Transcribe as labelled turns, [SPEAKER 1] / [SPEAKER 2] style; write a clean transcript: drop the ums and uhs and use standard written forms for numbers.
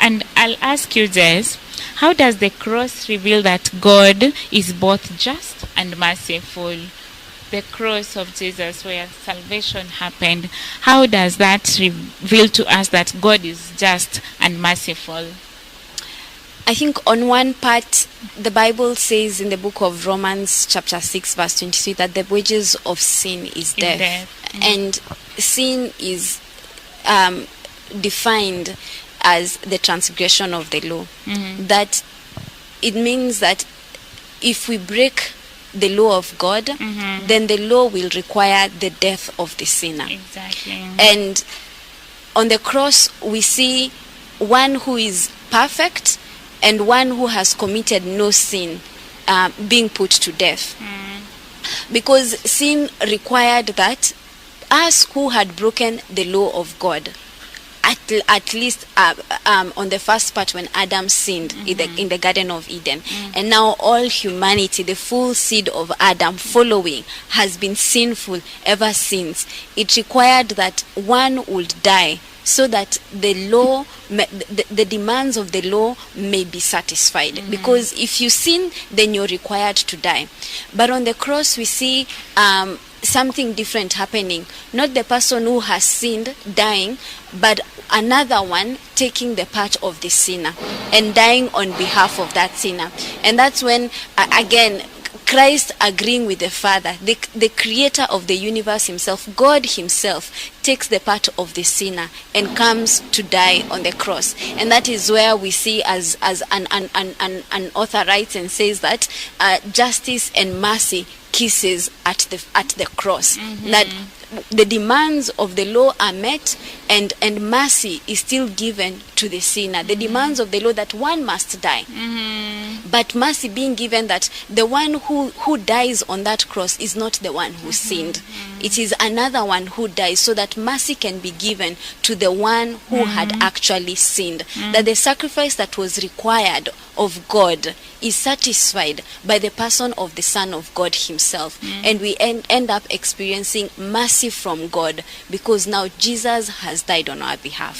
[SPEAKER 1] And I'll ask you, Jess, how does the cross reveal that God is both just and merciful? The cross of Jesus, where salvation happened, how does that reveal to us that God is just and merciful?
[SPEAKER 2] I think on one part, the Bible says in the book of Romans chapter 6 verse 23 that the wages of sin is death. And sin is defined as the transgression of the law. That it means that if we break the law of God, then the law will require the death of the sinner.
[SPEAKER 1] Exactly.
[SPEAKER 2] And on the cross, we see one who is perfect and one who has committed no sin being put to death. Because sin required that us who had broken the law of God, at least on the first part when Adam sinned in the Garden of Eden, and now all humanity, the full seed of Adam following, has been sinful ever since. It required that one would die so that the law, the demands of the law may be satisfied. Because if you sin, then you're required to die. But on the cross we see something different happening. Not the person who has sinned dying, but another one taking the part of the sinner and dying on behalf of that sinner. And that's when, again, Christ agreeing with the Father, the creator of the universe himself, God himself, takes the part of the sinner and comes to die on the cross. And that is where we see, as an author writes and says that justice and mercy kisses at the cross. That the demands of the law are met, and mercy is still given to the sinner. The demands of the law that one must die, but mercy being given that the one who dies on that cross is not the one who sinned. It is another one who dies, so that mercy can be given to the one who had actually sinned. That the sacrifice that was required of God is satisfied by the person of the Son of God himself. And we end up experiencing mercy from God, because now Jesus has died on our behalf.